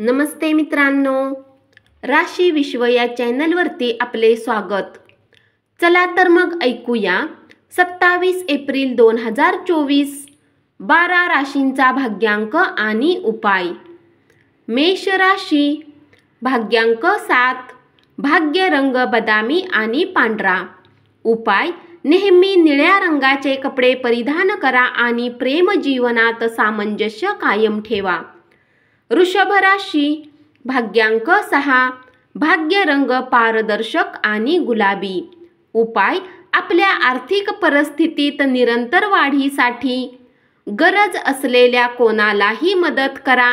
नमस्ते मित्रांनो, राशी विश्व या चॅनलवरती आपले स्वागत। चला तर मग ऐकूया 27 एप्रिल 2024 12 राशींचा भाग्यांक आणि उपाय। मेष राशी, भाग्यांक 7, भाग्य रंग बदामी आणि पांढरा। उपाय, नेहमी निळ्या रंगाचे कपडे परिधान करा आणि प्रेम जीवनात सामंजस्य कायम ठेवा। वृषभ राशी, भाग्यांक 6, भाग्य रंग पारदर्शक आणि गुलाबी। उपाय, आपल्या आर्थिक परिस्थितीत निरंतर वाढीसाठी गरज असलेल्या कोणालाही मदत करा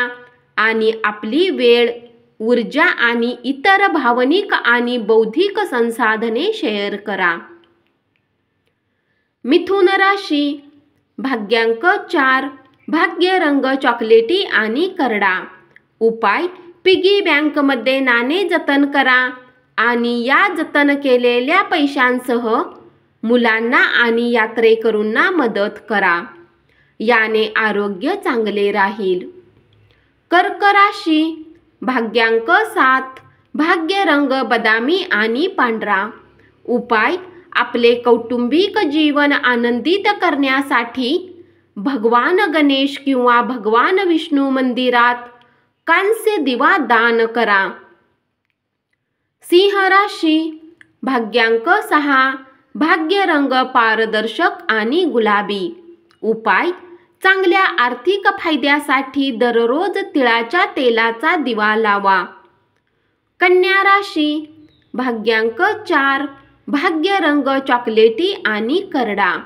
आणि आपली वेळ, ऊर्जा आणि इतर भावनिक आणि बौद्धिक संसाधने शेअर करा। मिथुन राशी, भाग्यांक 4, भाग्य रंग चॉकलेटी आणि करडा। उपाय, पिगी बँकमध्ये नाणे जतन करा आणि या जतन केलेल्या पैशांसह मुलांना आणि यात्रेकरूंना मदत करा। याने आरोग्य चांगले राहील। कर्क राशी, भाग्यांक 7, भाग्य रंग बदामी आणि पांढरा। उपाय, आपले कौटुंबिक जीवन आनंदित करण्यासाठी भगवान गणेश किंवा भगवान विष्णू मंदिरात कांस्य दिवा दान करा। सिंह राशी, भाग्यांक 6, भाग्य रंग पारदर्शक आणि गुलाबी। उपाय, चांगल्या आर्थिक फायद्यासाठी दररोज तिळाच्या तेलाचा दिवा लावा। कन्या राशी, भाग्यांक 4, भाग्य रंग चॉकलेटी आणि करडा।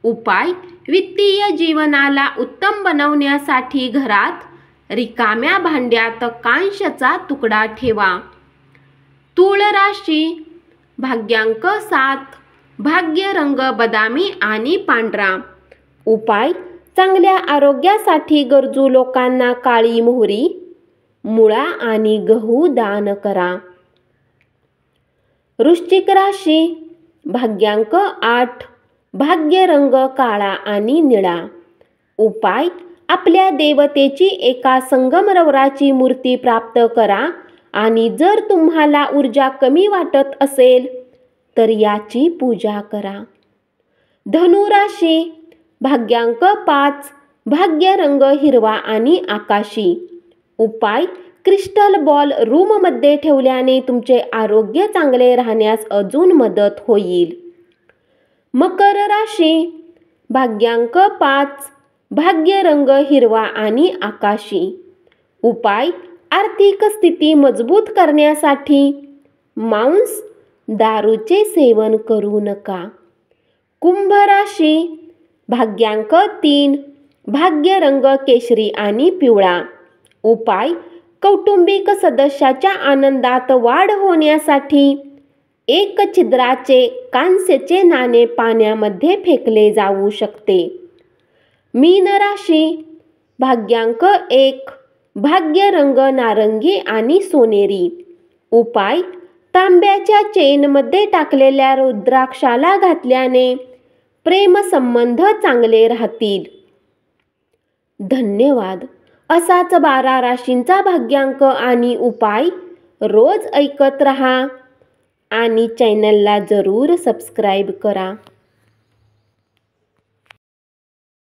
उपाय, वित्तीय जीवनाला उत्तम बनवण्यासाठी घरात रिकाम्या भांड्यात कांशाचा तुकडा ठेवा। तूळ राशी, भाग्यांक 7, भाग्य रंग बदामी आणि पांढरा। उपाय, चांगल्या आरोग्यासाठी गरजू लोकांना काळी मोहरी, मुळा आणि गहू दान करा। वृश्चिक राशी, भाग्यांक 8, भाग्य रंग काळा आणि निळा। उपाय, आपल्या देवतेची एका संगमरवराची मूर्ती प्राप्त करा आणि जर तुम्हाला ऊर्जा कमी वाटत असेल तर याची पूजा करा। धनु राशी, भाग्यांक 5, भाग्य रंग हिरवा आणि आकाशी। उपाय, क्रिस्टल बॉल रूममध्ये ठेवल्याने तुमचे आरोग्य चांगले राहण्यास अजून मदत होईल। मकर राशी, भाग्यांक 5, भाग्य रंग हिरवा आणि आकाशी। उपाय, आर्थिक स्थिती मजबूत करण्यासाठी मांस, दारूचे सेवन करू नका। कुंभ राशी, भाग्यांक 3, भाग्य रंग केशरी आणि पिवळा। उपाय, कौटुंबिक सदस्याच्या आनंदात वाढ होण्यासाठी एक छिद्राचे कांस्याचे नाणे पाण्यामध्ये फेकले जाऊ शकते। मीन राशी, भाग्यांक 1, भाग्य रंग नारंगी आणि सोनेरी। उपाय, तांब्याच्या चेनमध्ये टाकलेल्या रुद्राक्षाला घातल्याने प्रेमसंबंध चांगले राहतील। धन्यवाद। असाच 12 राशींचा भाग्यांक आणि उपाय रोज ऐकत रहा आणि चॅनलला जरूर सबस्क्राईब करा।